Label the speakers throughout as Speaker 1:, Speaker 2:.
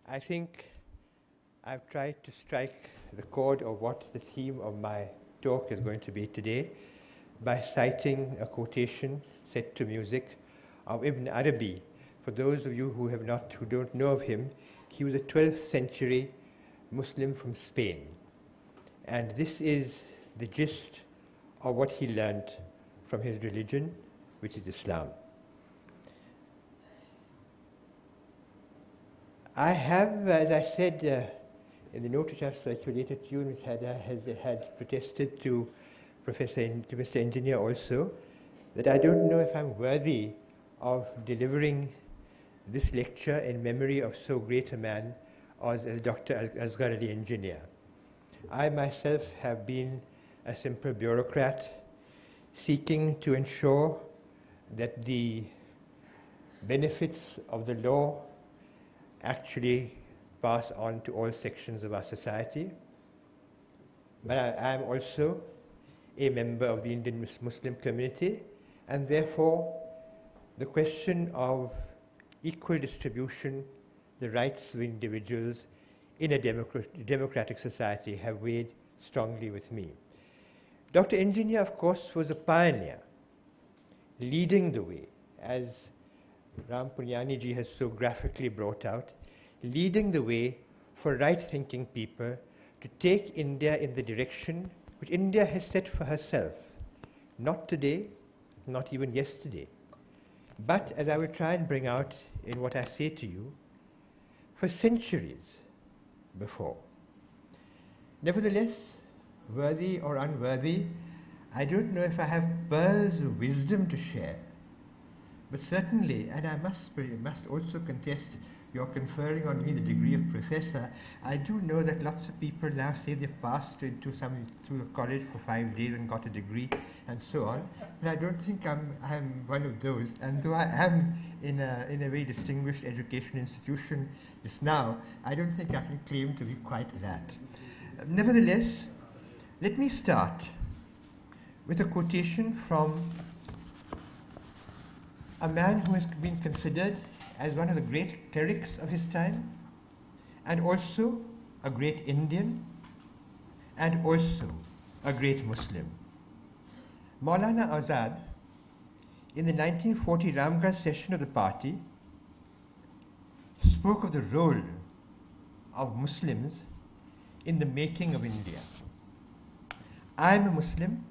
Speaker 1: I think I've tried to strike the chord of what the theme of my talk is going to be today by citing a quotation set to music of Ibn Arabi. For those of you who don't know of him, he was a 12th century Muslim from Spain. And this is the gist of what he learned from his religion, which is Islam. I have, as I said in the note which I've circulated to you, which had protested to Mr. Engineer also, that I don't know if I'm worthy of delivering this lecture in memory of so great a man as Dr. Asghar Ali Engineer. I myself have been a simple bureaucrat seeking to ensure that the benefits of the law actually pass on to all sections of our society. But I am also a member of the Indian Muslim community, and therefore the question of equal distribution, the rights of individuals in a democratic society have weighed strongly with me. Dr. Engineer, of course, was a pioneer, leading the way, as Ram Punyani ji has so graphically brought out, leading the way for right-thinking people to take India in the direction which India has set for herself, not today, not even yesterday, but, as I will try and bring out in what I say to you, for centuries before. Nevertheless, worthy or unworthy, I don't know if I have pearls of wisdom to share, but certainly, and I must also contest your conferring on me the degree of professor, I do know that lots of people now say they've passed through a college for 5 days and got a degree and so on, but I don't think I'm one of those, and though I am in a very distinguished education institution just now, I don't think I can claim to be quite that. Nevertheless, let me start with a quotation from a man who has been considered as one of the great clerics of his time, and also a great Indian, and also a great Muslim. Maulana Azad, in the 1940 Ramgarh session of the party, spoke of the role of Muslims in the making of India. I am a Muslim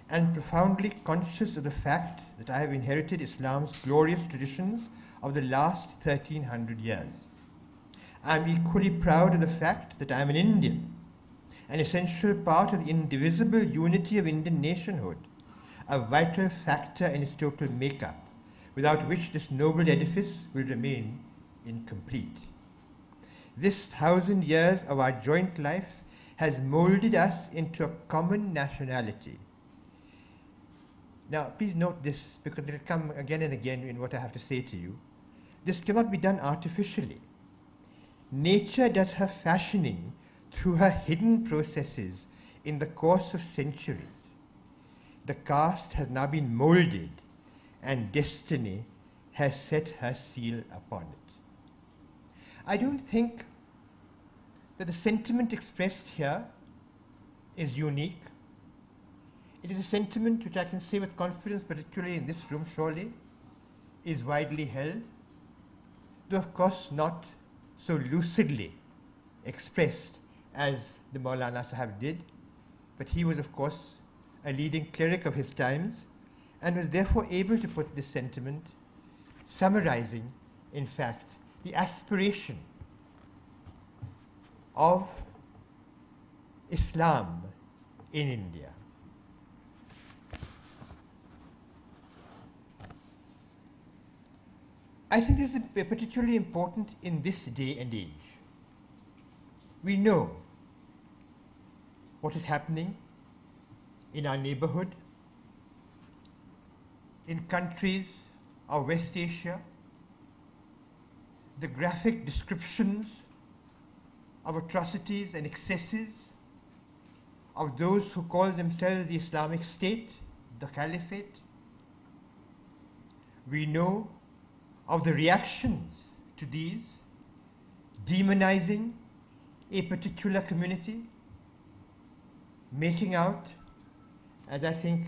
Speaker 1: and profoundly conscious of the fact that I have inherited Islam's glorious traditions of the last 1300 years. I am equally proud of the fact that I am an Indian, an essential part of the indivisible unity of Indian nationhood, a vital factor in its total makeup, without which this noble edifice will remain incomplete. This 1,000 years of our joint life has molded us into a common nationality. Now, please note this, because it will come again and again in what I have to say to you. This cannot be done artificially. Nature does her fashioning through her hidden processes in the course of centuries. The cast has now been molded, and destiny has set her seal upon it. I don't think that the sentiment expressed here is unique. It is a sentiment which I can say with confidence, particularly in this room surely, is widely held, though of course not so lucidly expressed as the Maulana Sahib did, but he was of course a leading cleric of his times and was therefore able to put this sentiment, summarizing, in fact, the aspiration of Islam in India. I think this is particularly important in this day and age. We know what is happening in our neighborhood, in countries of West Asia, the graphic descriptions of atrocities and excesses of those who call themselves the Islamic State, the Caliphate. We know of the reactions to these demonizing a particular community, making out, as I think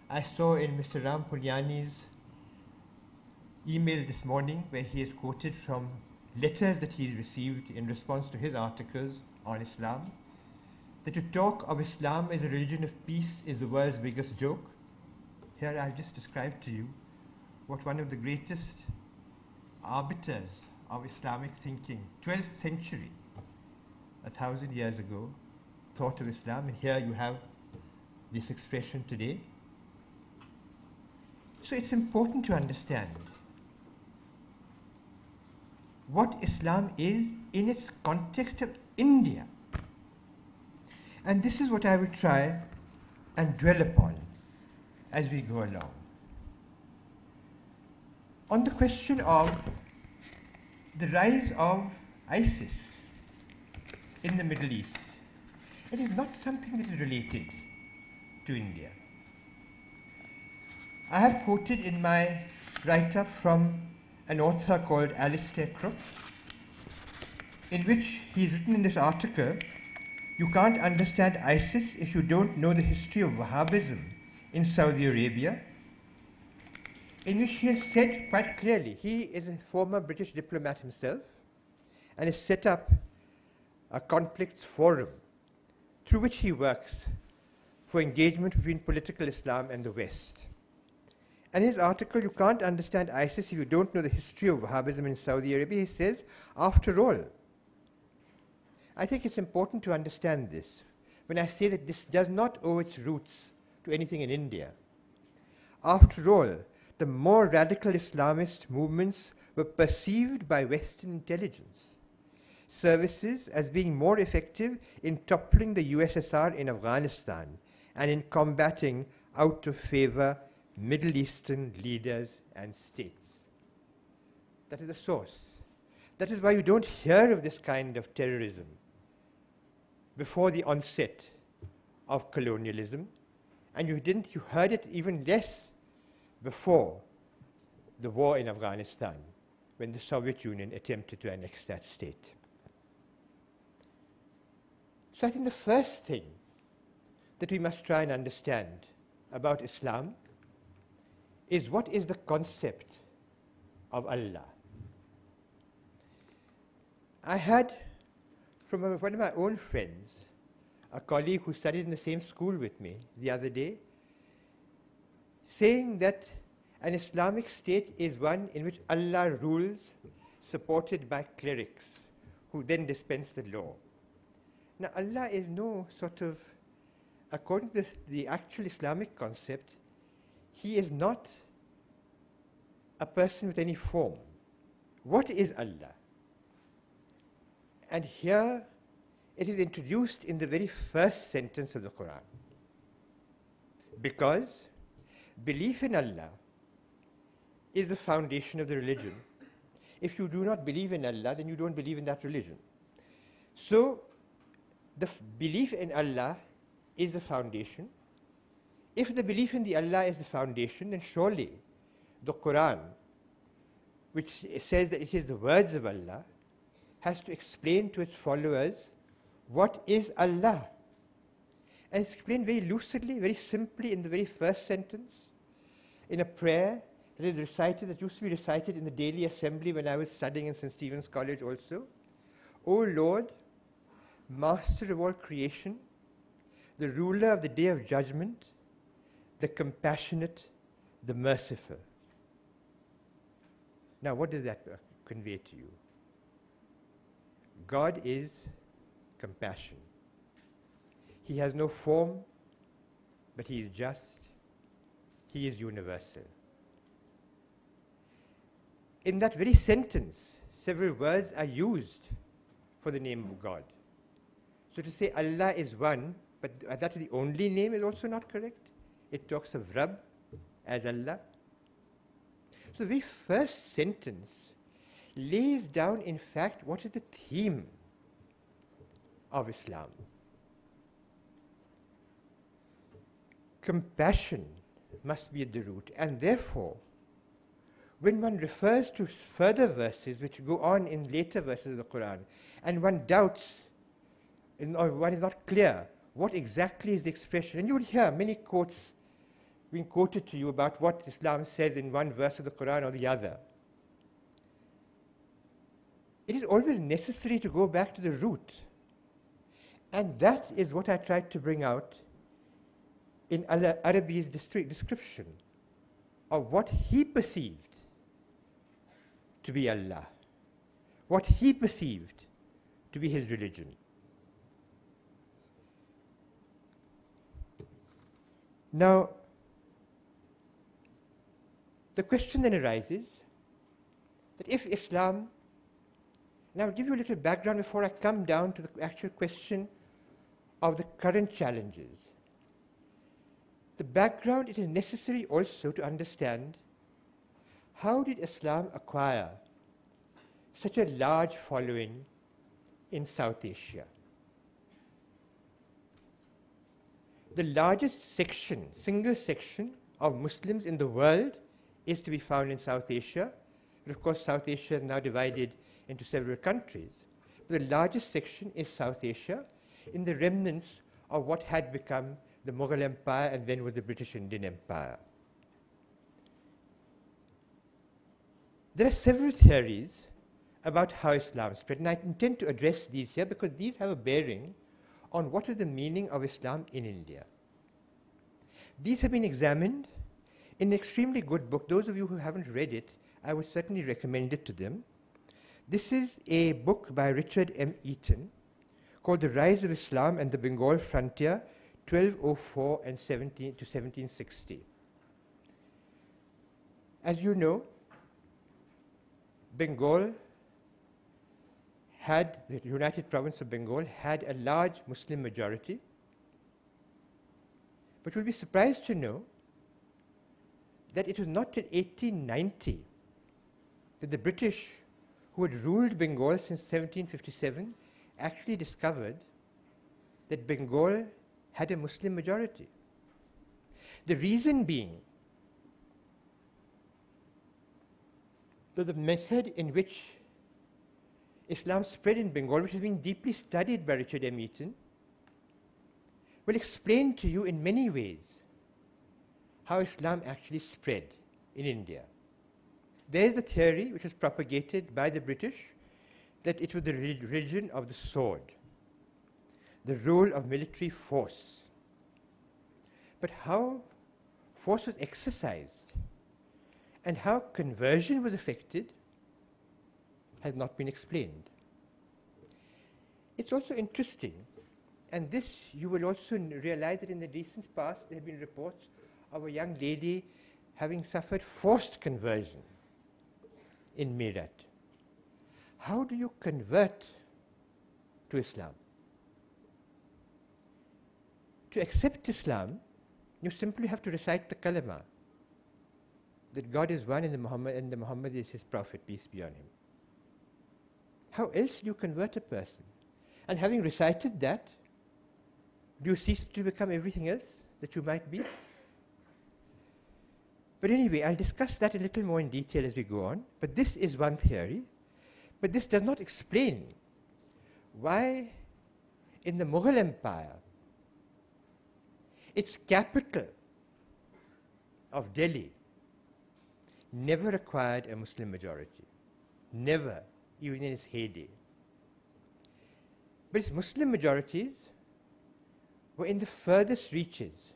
Speaker 1: I saw in Mr. Ram Pulyani's email this morning, where he is quoted from letters that he received in response to his articles on Islam, that to talk of Islam as a religion of peace is the world's biggest joke. Here I've just described to you what one of the greatest arbiters of Islamic thinking, 12th century, 1,000 years ago, thought of Islam, and here you have this expression today. So it's important to understand what Islam is in its context of India. And this is what I will try and dwell upon as we go along. On the question of the rise of ISIS in the Middle East, it is not something that is related to India. I have quoted in my write-up from an author called Alistair Crooks, in which he's written in this article, "You can't understand ISIS if you don't know the history of Wahhabism in Saudi Arabia," in which he has said quite clearly, he is a former British diplomat himself and has set up a conflicts forum through which he works for engagement between political Islam and the West. And his article, "You can't understand ISIS if you don't know the history of Wahhabism in Saudi Arabia," he says, after all, I think it's important to understand this when I say that this does not owe its roots to anything in India. After all, the more radical Islamist movements were perceived by Western intelligence services as being more effective in toppling the USSR in Afghanistan and in combating out of favor Middle Eastern leaders and states. That is the source. That is why you don't hear of this kind of terrorism before the onset of colonialism, and you heard it even less before the war in Afghanistan, when the Soviet Union attempted to annex that state. So I think the first thing that we must try and understand about Islam is what is the concept of Allah. I had from one of my own friends, a colleague who studied in the same school with me the other day, saying that an Islamic state is one in which Allah rules, supported by clerics who then dispense the law. Now, Allah is no sort of, according to the actual Islamic concept, He is not a person with any form. What is Allah? And here it is introduced in the very first sentence of the Quran. Because belief in Allah is the foundation of the religion. If you do not believe in Allah, then you don't believe in that religion. So the belief in Allah is the foundation. If the belief in the Allah is the foundation, then surely the Quran, which says that it is the words of Allah, has to explain to its followers what is Allah. And it's explained very lucidly, very simply in the very first sentence, in a prayer that is recited, that used to be recited in the daily assembly when I was studying in St. Stephen's College also. O Lord, Master of all creation, the ruler of the day of judgment, the compassionate, the merciful. Now, what does that convey to you? God is compassion. He has no form, but He is just. He is universal. In that very sentence, several words are used for the name of God. So to say Allah is one, but that is the only name, is also not correct. It talks of Rabb as Allah. So the very first sentence lays down, in fact, what is the theme of Islam. Compassion must be at the root, and therefore, when one refers to further verses which go on in later verses of the Quran, and one doubts, or one is not clear what exactly is the expression, and you will hear many quotes being quoted to you about what Islam says in one verse of the Quran or the other. It is always necessary to go back to the root. And that is what I tried to bring out in Al-Arabi's description of what he perceived to be Allah, what he perceived to be his religion. Now, the question then arises that if Islam, and I'll give you a little background before I come down to the actual question of the current challenges. The background, it is necessary also to understand how did Islam acquire such a large following in South Asia. The largest section, single section of Muslims in the world is to be found in South Asia. But of course, South Asia is now divided into several countries. But the largest section is South Asia, in the remnants of what had become the Mughal Empire and then was the British Indian Empire. There are several theories about how Islam spread, and I intend to address these here because these have a bearing on what is the meaning of Islam in India. These have been examined in an extremely good book. Those of you who haven't read it, I would certainly recommend it to them. This is a book by Richard M. Eaton called The Rise of Islam and the Bengal Frontier, 1204 and 1760. As you know, Bengal had, the United Province of Bengal had a large Muslim majority. But you'll be surprised to know that it was not till 1890 that the British, who had ruled Bengal since 1757, actually discovered that Bengal had a Muslim majority. The reason being that the method in which Islam spread in Bengal, which has been deeply studied by Richard M. Eaton, will explain to you in many ways how Islam actually spread in India. There is the theory which was propagated by the British that it was the religion of the sword, the role of military force. But how force was exercised and how conversion was effected has not been explained. It's also interesting, and this you will also realize that in the recent past there have been reports of a young lady having suffered forced conversion in Meerut. How do you convert to Islam? To accept Islam, you simply have to recite the kalima, that God is one and the Muhammad is his prophet, peace be on him. How else do you convert a person? And having recited that, do you cease to become everything else that you might be? But anyway, I'll discuss that a little more in detail as we go on. But this is one theory. But this does not explain why in the Mughal Empire, its capital of Delhi never acquired a Muslim majority. Never, even in its heyday. But its Muslim majorities were in the furthest reaches,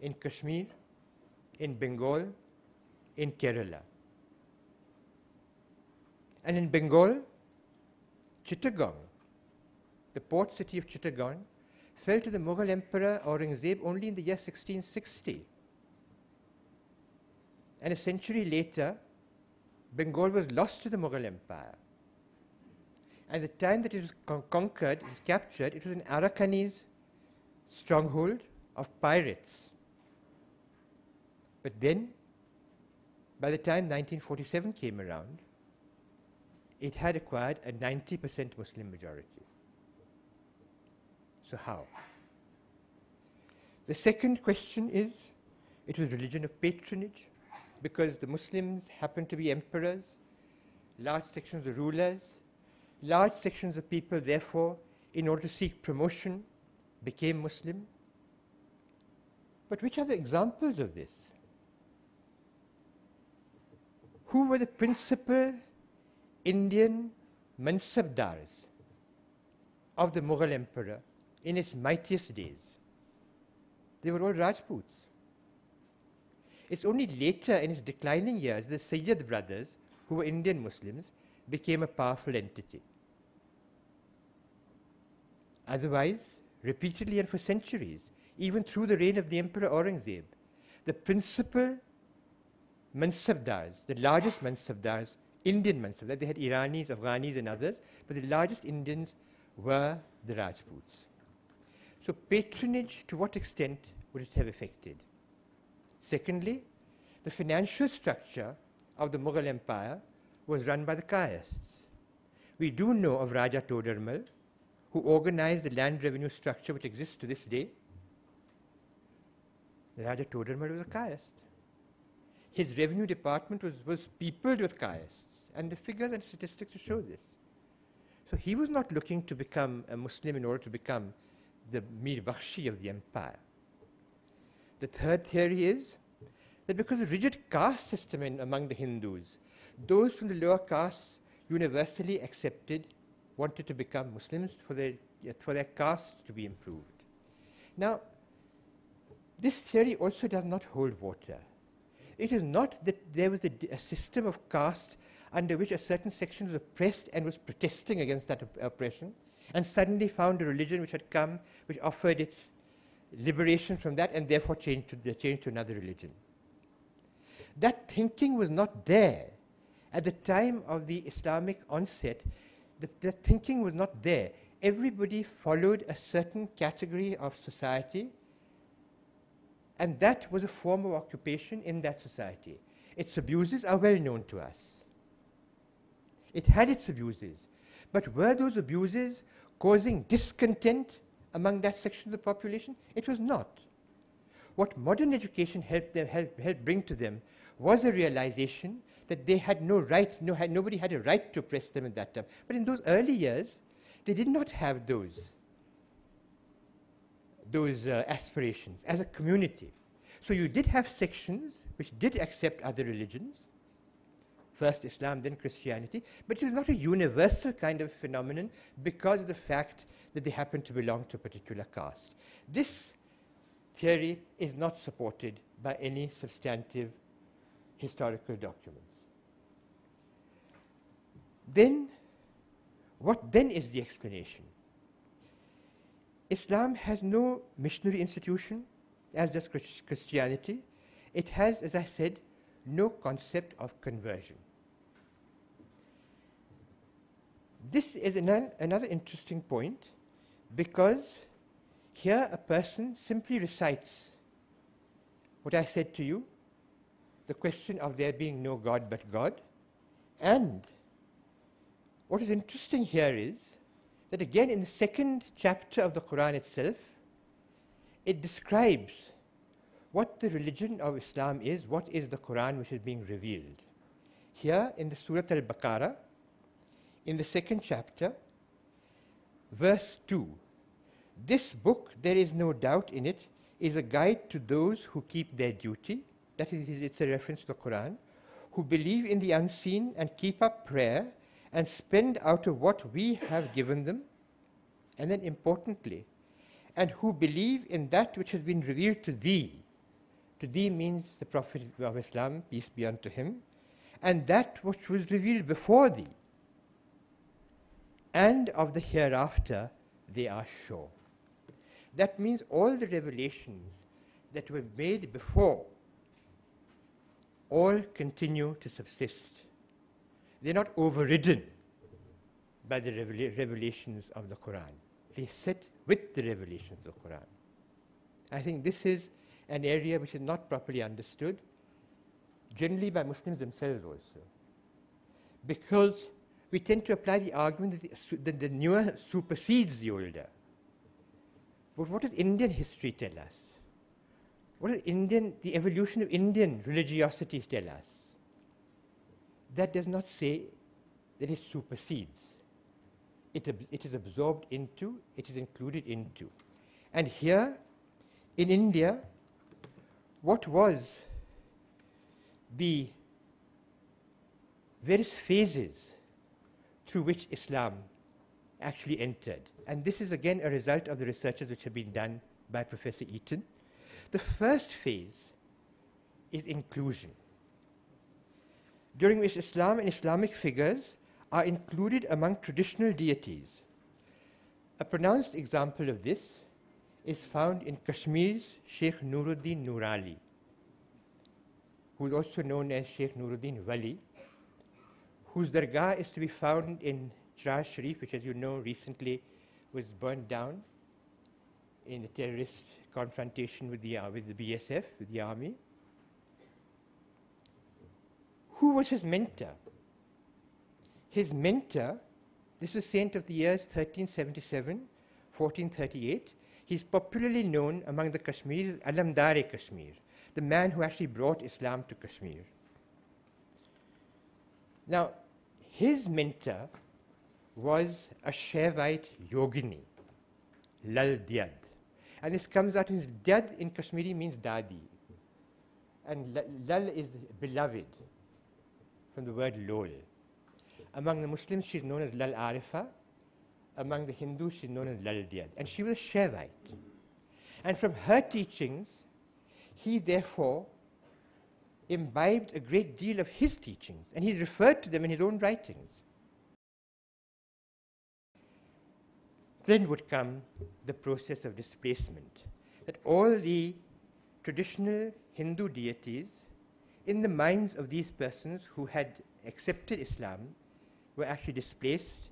Speaker 1: in Kashmir, in Bengal, in Kerala. And in Bengal, Chittagong, the port city of Chittagong, fell to the Mughal Emperor Aurangzeb only in the year 1660. And a century later, Bengal was lost to the Mughal Empire. And the time that it was conquered, it was captured, it was an Arakanese stronghold of pirates. But then, by the time 1947 came around, it had acquired a 90% Muslim majority. So how? The second question is, it was religion of patronage. because the Muslims happened to be emperors, large sections of rulers, large sections of people, therefore, in order to seek promotion, became Muslim. But which are the examples of this? Who were the principal Indian mansabdars of the Mughal emperor in its mightiest days? They were all Rajputs. It's only later in its declining years the Sayyid brothers, who were Indian Muslims, became a powerful entity. Otherwise, repeatedly and for centuries, even through the reign of the Emperor Aurangzeb, the principal mansabdars, the largest mansabdars, Indian mansabdars, they had Iranis, Afghanis and others, but the largest Indians were the Rajputs. So patronage, to what extent would it have affected? Secondly, the financial structure of the Mughal Empire was run by the castes. We do know of Raja Todarmal, who organized the land revenue structure which exists to this day. Raja Todarmal was a caste. His revenue department was peopled with castes, and the figures and statistics to show this. So he was not looking to become a Muslim in order to become the Mir Bakhshi of the empire. The third theory is that because of the rigid caste system among the Hindus, those from the lower castes universally accepted, wanted to become Muslims for their caste to be improved. Now, this theory also does not hold water. It is not that there was a system of caste under which a certain section was oppressed and was protesting against that oppression, and suddenly found a religion which had come, which offered its liberation from that, and therefore changed to another religion. That thinking was not there. At the time of the Islamic onset, the thinking was not there. Everybody followed a certain category of society, and that was a form of occupation in that society. Its abuses are well known to us. It had its abuses, but were those abuses causing discontent among that section of the population? It was not. What modern education helped bring to them was a realization that they had no right, nobody had a right to oppress them at that time. But in those early years, they did not have those aspirations as a community. So you did have sections which did accept other religions, first Islam, then Christianity, but it was not a universal kind of phenomenon because of the fact that they happened to belong to a particular caste. This theory is not supported by any substantive historical documents. Then, what then is the explanation? Islam has no missionary institution, as does Christianity. It has, as I said, no concept of conversion. This is another interesting point, because here a person simply recites what I said to you, the question of there being no God but God. And what is interesting here is that again in the second chapter of the Quran itself, it describes what the religion of Islam is, what is the Quran which is being revealed. Here in the Surah Al-Baqarah, in the second chapter, verse 2, this book, there is no doubt in it, is a guide to those who keep their duty. That is, it's a reference to the Quran, who believe in the unseen and keep up prayer and spend out of what we have given them. And then importantly, and who believe in that which has been revealed to thee. To thee means the Prophet of Islam, peace be unto him, and that which was revealed before thee. And of the hereafter they are sure. That means all the revelations that were made before all continue to subsist. They're not overridden by the revelations of the Quran. They sit with the revelations of the Quran. I think this is an area which is not properly understood, generally by Muslims themselves also. Because we tend to apply the argument that the newer supersedes the older. But what does Indian history tell us? What does the evolution of Indian religiosities tell us? That does not say that it supersedes. It is absorbed into, it is included into. And here, in India, what was the various phases through which Islam actually entered? And this is again a result of the researches which have been done by Professor Eaton. The first phase is inclusion, during which Islam and Islamic figures are included among traditional deities. A pronounced example of this is found in Kashmir's Sheikh Nuruddin Nurali, who is also known as Sheikh Nuruddin Wali, whose dargah is to be found in Shiraz Sharif, which, as you know, recently was burned down in the terrorist confrontation with the BSF, with the army. Who was his mentor? His mentor, this was saint of the years 1377, 1438. He's popularly known among the Kashmiris as Alamdar-e-Kashmir, the man who actually brought Islam to Kashmir. Now, his mentor was a Shaivite yogini, Lal Dyad. And this comes out in Dyad in Kashmiri means Dadi. And Lal is beloved, from the word Lol. Among the Muslims, she's known as Lal Arifa. Among the Hindus, she's known as Lal Dyad. And she was a Shaivite. And from her teachings, he therefore imbibed a great deal of his teachings, and he's referred to them in his own writings. Then would come the process of displacement, that all the traditional Hindu deities, in the minds of these persons who had accepted Islam, were actually displaced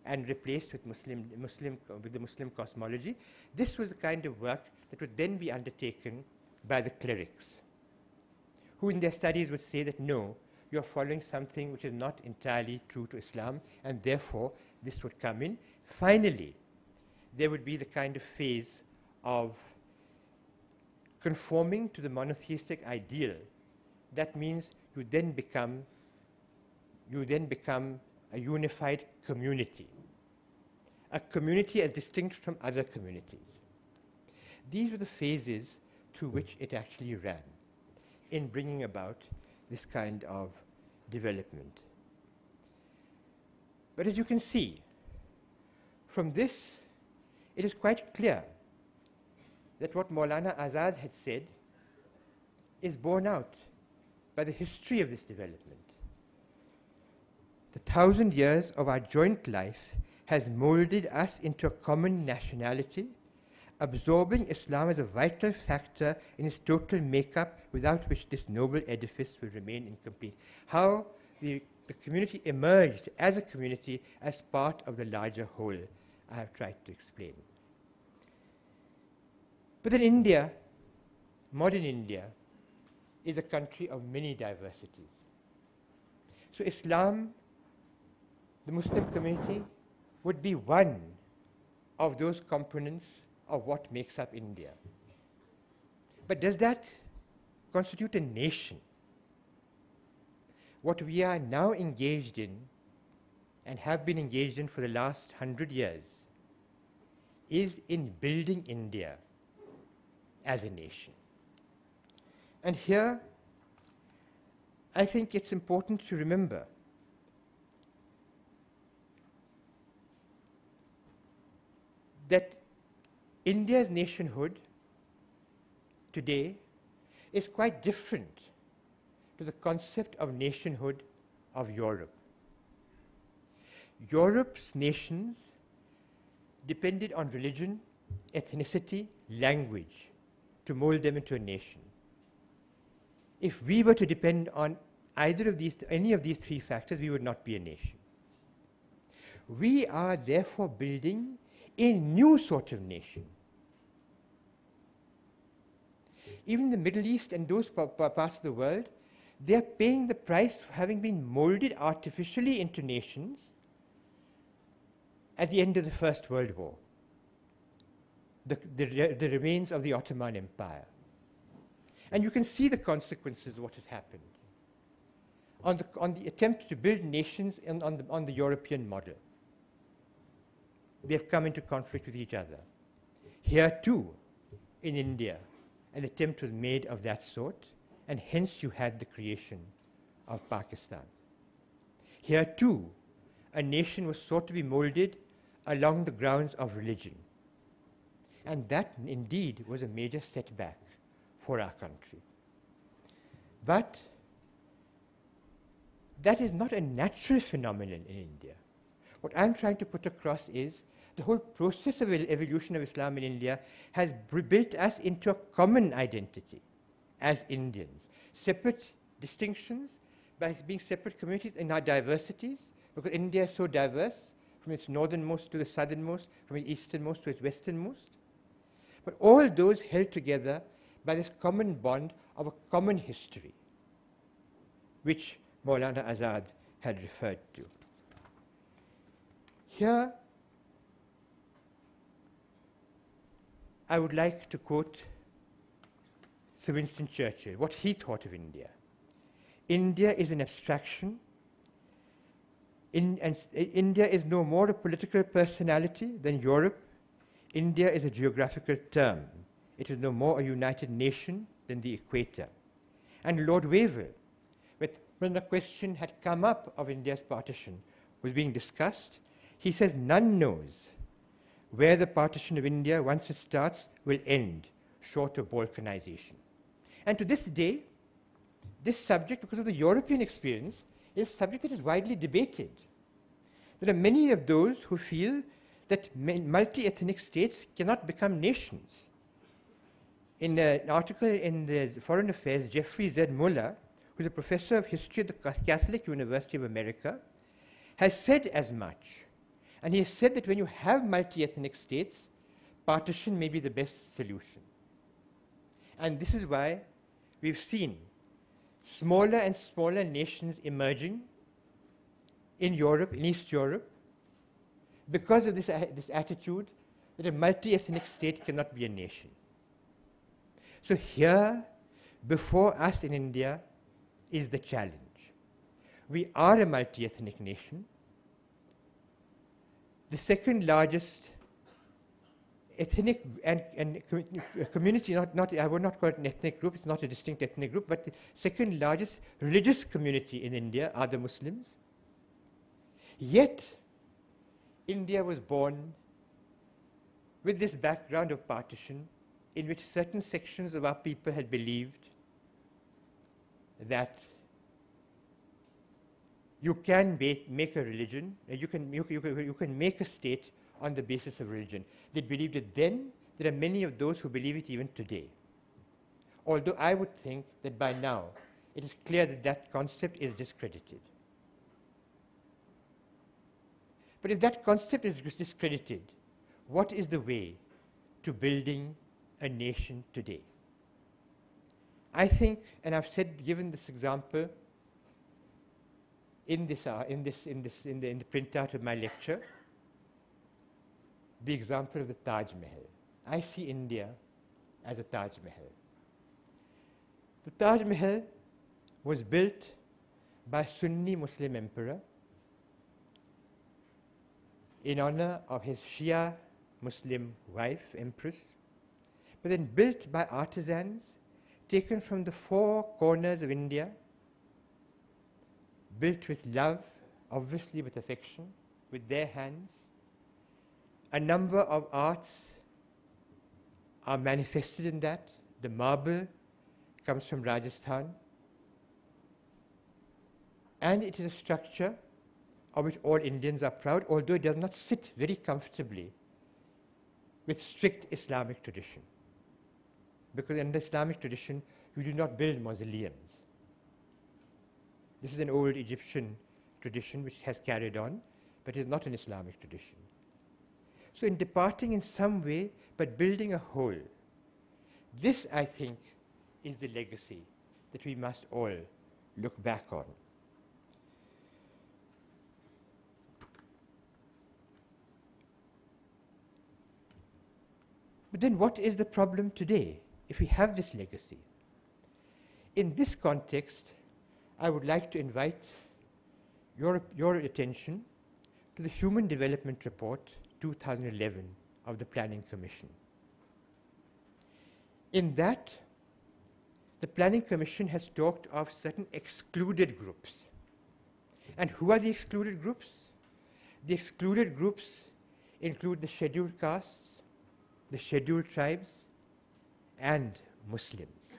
Speaker 1: and replaced with the Muslim cosmology. This was the kind of work that would then be undertaken by the clerics, who in their studies would say that no, you're following something which is not entirely true to Islam, and therefore this would come in. Finally, there would be the kind of phase of conforming to the monotheistic ideal. That means you then become a unified community, a community as distinct from other communities. These were the phases through which it actually ran in bringing about this kind of development. But as you can see, from this, it is quite clear that what Maulana Azad had said is borne out by the history of this development. The 1,000 years of our joint life has molded us into a common nationality, absorbing Islam as a vital factor in its total makeup, without which this noble edifice will remain incomplete. How the community emerged as a community, as part of the larger whole, I have tried to explain. But then India, modern India, is a country of many diversities. So Islam, the Muslim community, would be one of those components of what makes up India. But does that constitute a nation? What we are now engaged in, and have been engaged in for the last 100 years, is in building India as a nation. And here, I think it's important to remember that India's nationhood today is quite different to the concept of nationhood of Europe. Europe's nations depended on religion, ethnicity, language to mold them into a nation. If we were to depend on any of these three factors, we would not be a nation. We are therefore building a new sort of nation. Even the Middle East and those parts of the world, they are paying the price for having been molded artificially into nations at the end of the First World War, the remains of the Ottoman Empire. And you can see the consequences of what has happened on the attempt to build nations on the European model. They have come into conflict with each other. Here too, in India, an attempt was made of that sort, and hence you had the creation of Pakistan. Here too, a nation was sought to be molded along the grounds of religion. And that indeed was a major setback for our country. But that is not a natural phenomenon in India. What I'm trying to put across is the whole process of evolution of Islam in India has built us into a common identity as Indians. Separate distinctions by being separate communities in our diversities, because India is so diverse, from its northernmost to the southernmost, from its easternmost to its westernmost. But all those held together by this common bond of a common history, which Maulana Azad had referred to. Here, I would like to quote Sir Winston Churchill, what he thought of India. India is an abstraction. India is no more a political personality than Europe. India is a geographical term. It is no more a united nation than the equator. And Lord Wavell, when the question had come up of India's partition was being discussed, he says, none knows where the partition of India, once it starts, will end, short of balkanization. And to this day, this subject, because of the European experience, is a subject that is widely debated. There are many of those who feel that multi-ethnic states cannot become nations. In an article in the Foreign Affairs, Jeffrey Z. Muller, who's a professor of history at the Catholic University of America, has said as much. And he has said that when you have multi-ethnic states, partition may be the best solution. And this is why we've seen smaller and smaller nations emerging in Europe, in East Europe, because of this attitude that a multi-ethnic state cannot be a nation. So here, before us in India, is the challenge. We are a multi-ethnic nation. The second largest ethnic and community, I would not call it an ethnic group, it's not a distinct ethnic group, but the second largest religious community in India are the Muslims. Yet, India was born with this background of partition in which certain sections of our people had believed that you can make a religion, you can make a state on the basis of religion. They believed it then. There are many of those who believe it even today. Although I would think that by now it is clear that that concept is discredited. But if that concept is discredited, what is the way to building a nation today? I think, and I've given this example in the printout of my lecture, the example of the Taj Mahal. I see India as a Taj Mahal. The Taj Mahal was built by a Sunni Muslim emperor in honor of his Shia Muslim wife, empress, but then built by artisans taken from the four corners of India, built with love, obviously with affection, with their hands. A number of arts are manifested in that. The marble comes from Rajasthan. And it is a structure of which all Indians are proud, although it does not sit very comfortably with strict Islamic tradition. Because in the Islamic tradition, you do not build mausoleums. This is an old Egyptian tradition which has carried on, but is not an Islamic tradition. So in departing in some way, but building a whole, this, I think, is the legacy that we must all look back on. But then what is the problem today if we have this legacy? In this context, I would like to invite your attention to the Human Development Report 2011 of the Planning Commission. In that, the Planning Commission has talked of certain excluded groups. And who are the excluded groups? The excluded groups include the scheduled castes, the scheduled tribes, and Muslims.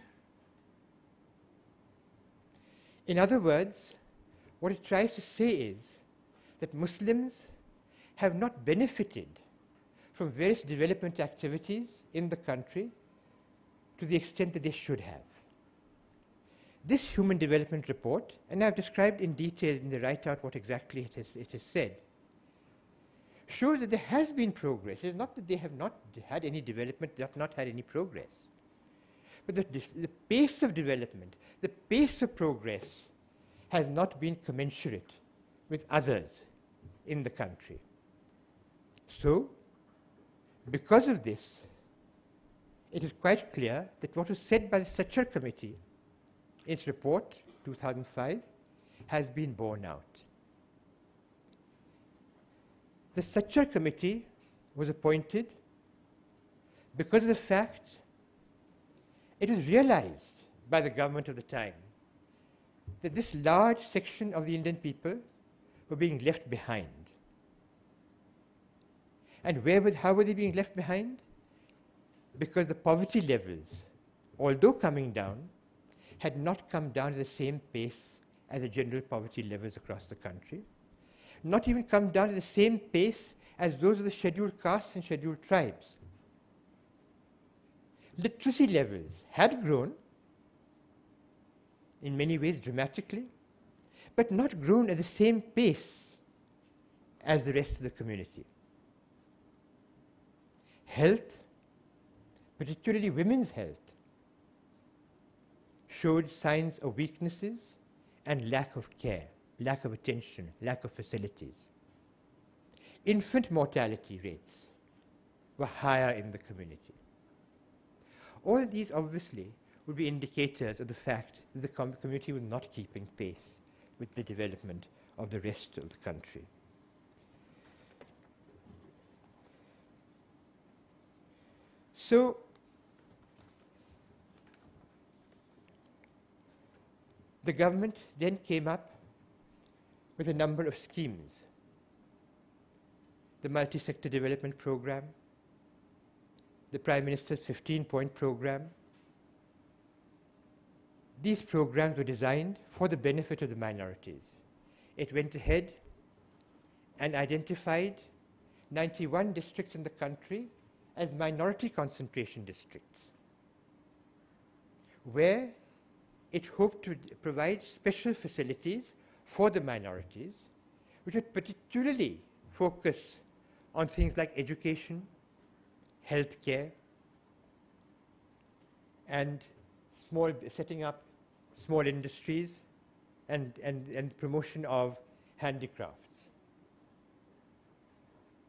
Speaker 1: In other words, what it tries to say is that Muslims have not benefited from various development activities in the country to the extent that they should have. This Human Development Report, and I've described in detail in the write-out what exactly it has said, shows that there has been progress. It's not that they have not had any development, they have not had any progress. But the pace of development, the pace of progress has not been commensurate with others in the country. So, because of this, it is quite clear that what was said by the Secure Committee in its report, 2005, has been borne out. The Secure Committee was appointed because of the fact it was realized by the government of the time that this large section of the Indian people were being left behind. And how were they being left behind? Because the poverty levels, although coming down, had not come down at the same pace as the general poverty levels across the country, not even come down at the same pace as those of the scheduled castes and scheduled tribes. Literacy levels had grown, in many ways dramatically, but not grown at the same pace as the rest of the community. Health, particularly women's health, showed signs of weaknesses and lack of care, lack of attention, lack of facilities. Infant mortality rates were higher in the community. All of these obviously would be indicators of the fact that the community was not keeping pace with the development of the rest of the country. So, the government then came up with a number of schemes. The multi-sector development program, the Prime Minister's 15-point program. These programs were designed for the benefit of the minorities. It went ahead and identified 91 districts in the country as minority concentration districts, where it hoped to provide special facilities for the minorities, which would particularly focus on things like education, healthcare, and setting up small industries and promotion of handicrafts.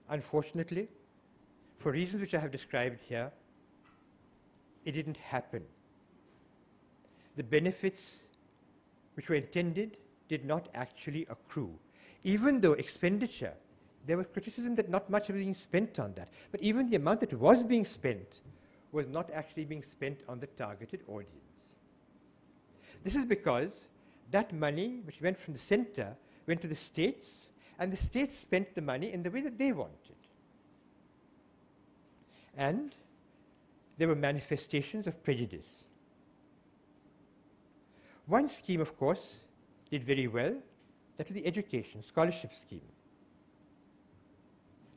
Speaker 1: Unfortunately, for reasons which I have described here, it didn't happen. The benefits which were intended did not actually accrue. Even though expenditure, there was criticism that not much was being spent on that, but even the amount that was being spent was not actually being spent on the targeted audience. This is because that money which went from the center went to the states, and the states spent the money in the way that they wanted. And there were manifestations of prejudice. One scheme, of course, did very well. That was the education scholarship scheme.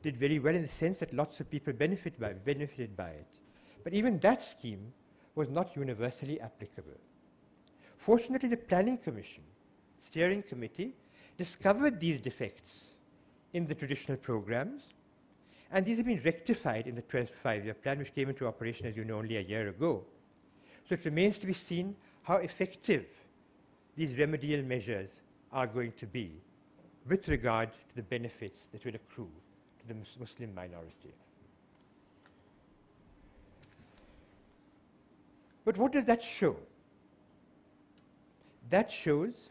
Speaker 1: Did very well in the sense that lots of people benefited by it. But even that scheme was not universally applicable. Fortunately, the Planning Commission, Steering Committee, discovered these defects in the traditional programs, and these have been rectified in the 12th five-year plan, which came into operation, as you know, only a year ago. So it remains to be seen how effective these remedial measures are going to be with regard to the benefits that will accrue to the Muslim minority. But what does that show? that shows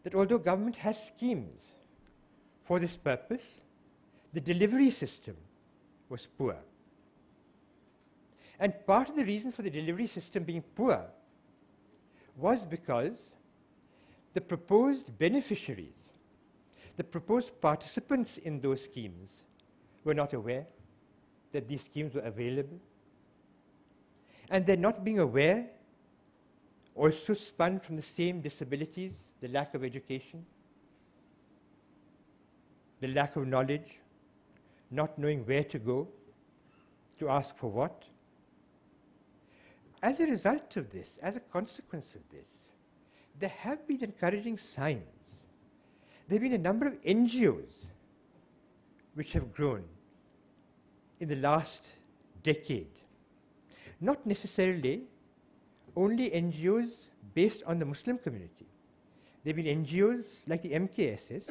Speaker 1: that although government has schemes for this purpose, the delivery system was poor. And part of the reason for the delivery system being poor was because the proposed beneficiaries, the proposed participants in those schemes, were not aware that these schemes were available. And their not being aware also spun from the same disabilities, the lack of education, the lack of knowledge, not knowing where to go, to ask for what. As a result of this, as a consequence of this, there have been encouraging signs. There have been a number of NGOs which have grown in the last decade. Not necessarily only NGOs based on the Muslim community. There have been NGOs like the MKSS,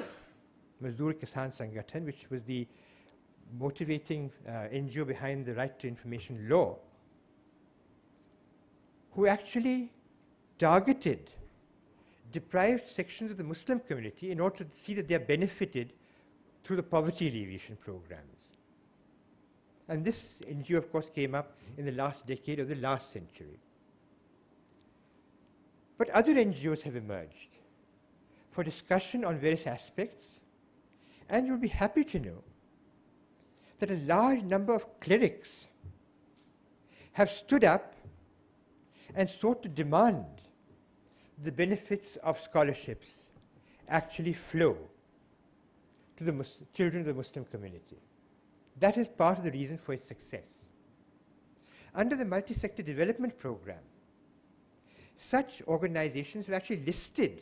Speaker 1: Mazdoor Kisan Sangathan, which was the motivating NGO behind the Right to Information Law, who actually targeted deprived sections of the Muslim community in order to see that they are benefited through the poverty alleviation programs. And this NGO, of course, came up in the last decade of the last century. But other NGOs have emerged for discussion on various aspects, and you'll be happy to know that a large number of clerics have stood up and sought to demand the benefits of scholarships actually flow to the children of the Muslim community. That is part of the reason for its success. Under the multi-sector development program, such organizations have actually listed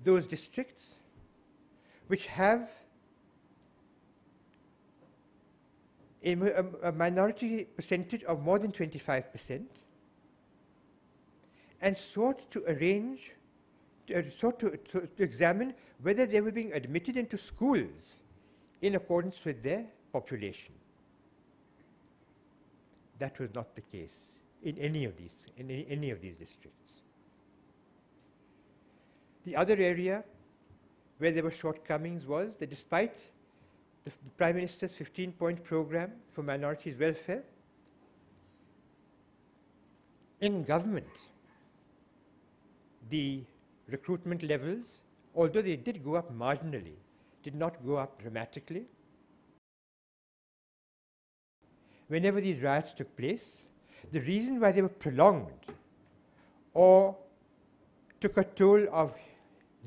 Speaker 1: those districts which have a minority percentage of more than 25%, and sought to arrange, sought to examine whether they were being admitted into schools in accordance with their population. That was not the case in any of these districts. The other area where there were shortcomings was that despite the Prime Minister's 15-point program for minorities' welfare, in government, the recruitment levels, although they did go up marginally, did not go up dramatically. Whenever these riots took place, the reason why they were prolonged or took a toll of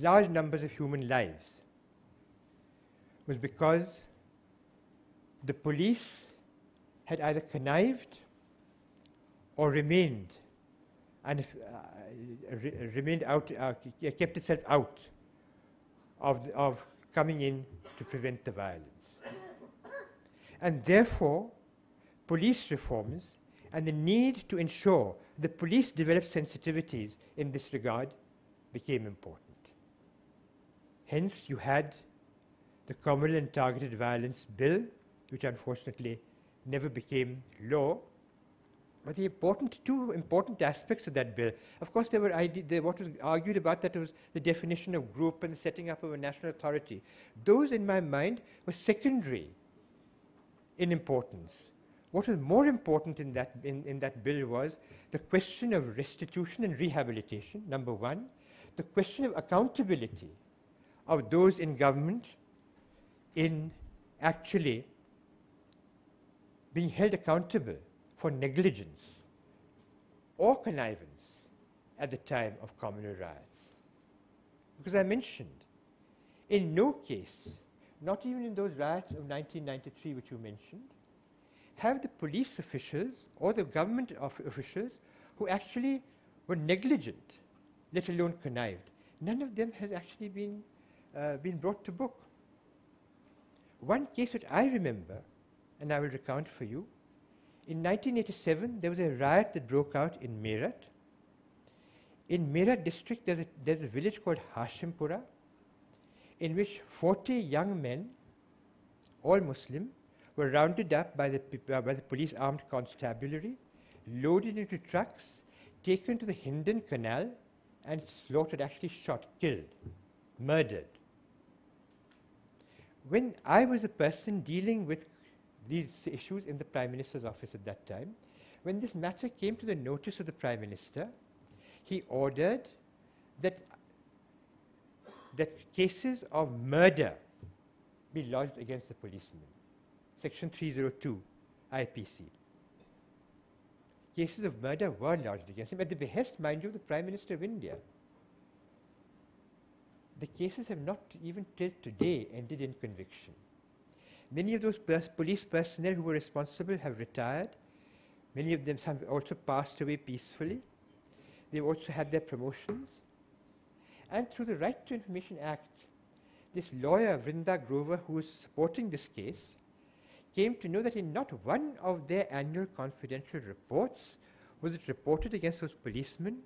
Speaker 1: large numbers of human lives was because the police had either connived or remained kept itself out of coming in to prevent the violence. And therefore, police reforms and the need to ensure the police develop sensitivities in this regard became important. Hence, you had the Communal and Targeted Violence Bill, which unfortunately never became law. But the two important aspects of that bill, of course, what was argued about that was the definition of group and the setting up of a national authority. Those, in my mind, were secondary in importance. What was more important in that bill was the question of restitution and rehabilitation, number one, the question of accountability of those in government in actually being held accountable for negligence or connivance at the time of communal riots. Because I mentioned, in no case, not even in those riots of 1993 which you mentioned, have the police officials or the government officials who actually were negligent, let alone connived, none of them has actually been brought to book. One case which I remember, and I will recount for you, in 1987, there was a riot that broke out in Meerut. In Meerut district, there's a village called Hashimpura, in which 40 young men, all Muslim, were rounded up by the police armed constabulary, loaded into trucks, taken to the Hindon Canal, and slaughtered, actually shot, killed, murdered. When I was a person dealing with these issues in the Prime Minister's office at that time, when this matter came to the notice of the Prime Minister, he ordered that cases of murder be lodged against the policeman. Section 302 IPC. Cases of murder were lodged against him at the behest, mind you, of the Prime Minister of India. The cases have not even till today ended in conviction. Many of those police personnel who were responsible have retired. Many of them have also passed away peacefully. They've also had their promotions. And through the Right to Information Act, this lawyer, Vrinda Grover, who was supporting this case, came to know that in not one of their annual confidential reports was it reported against those policemen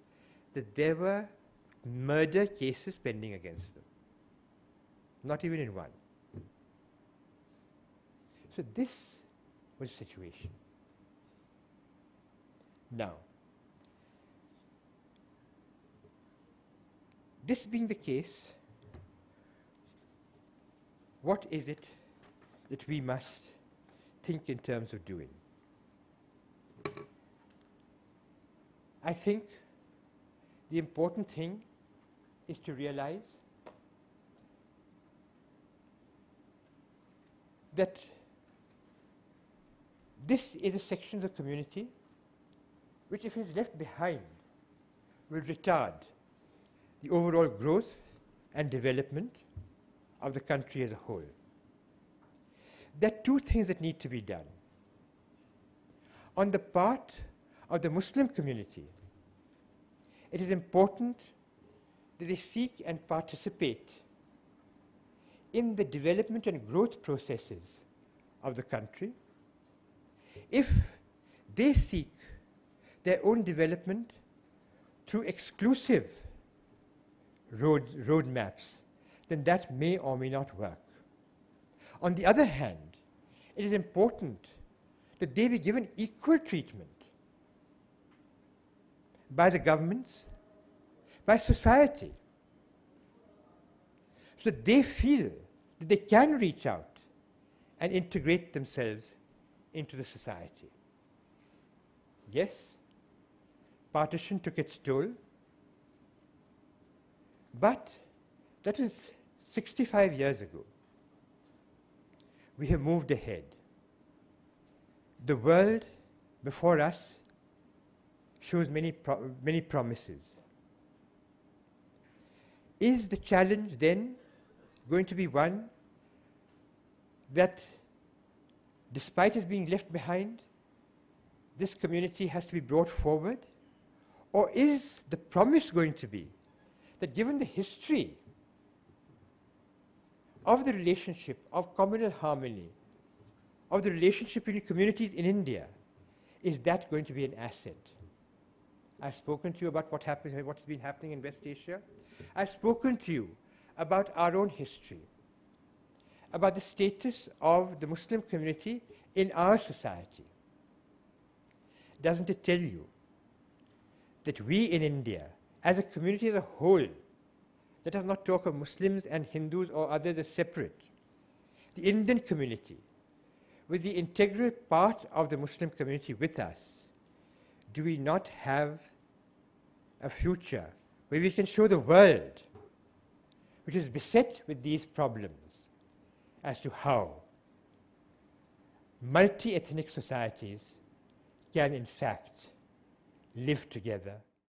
Speaker 1: that there were murder cases pending against them. Not even in one. So this was the situation. Now, this being the case, what is it that we must think in terms of doing? I think the important thing is to realize that this is a section of the community which, if it is left behind, will retard the overall growth and development of the country as a whole. There are two things that need to be done. On the part of the Muslim community, it is important that they seek and participate in the development and growth processes of the country. If they seek their own development through exclusive roadmaps, then that may or may not work. On the other hand, it is important that they be given equal treatment by the governments, by society, so that they feel that they can reach out and integrate themselves into the society. Yes, partition took its toll, but that was 65 years ago. We have moved ahead. The world before us shows many promises. Is the challenge then going to be one that, despite us being left behind, this community has to be brought forward? Or is the promise going to be that, given the history of the relationship of communal harmony, of the relationship between communities in India, is that going to be an asset? I've spoken to you about what's been happening in West Asia. I've spoken to you about our own history, about the status of the Muslim community in our society. Doesn't it tell you that we in India, as a community as a whole, let us not talk of Muslims and Hindus or others as separate, the Indian community, with the integral part of the Muslim community with us, do we not have a future where we can show the world, which is beset with these problems, as to how multi-ethnic societies can in fact live together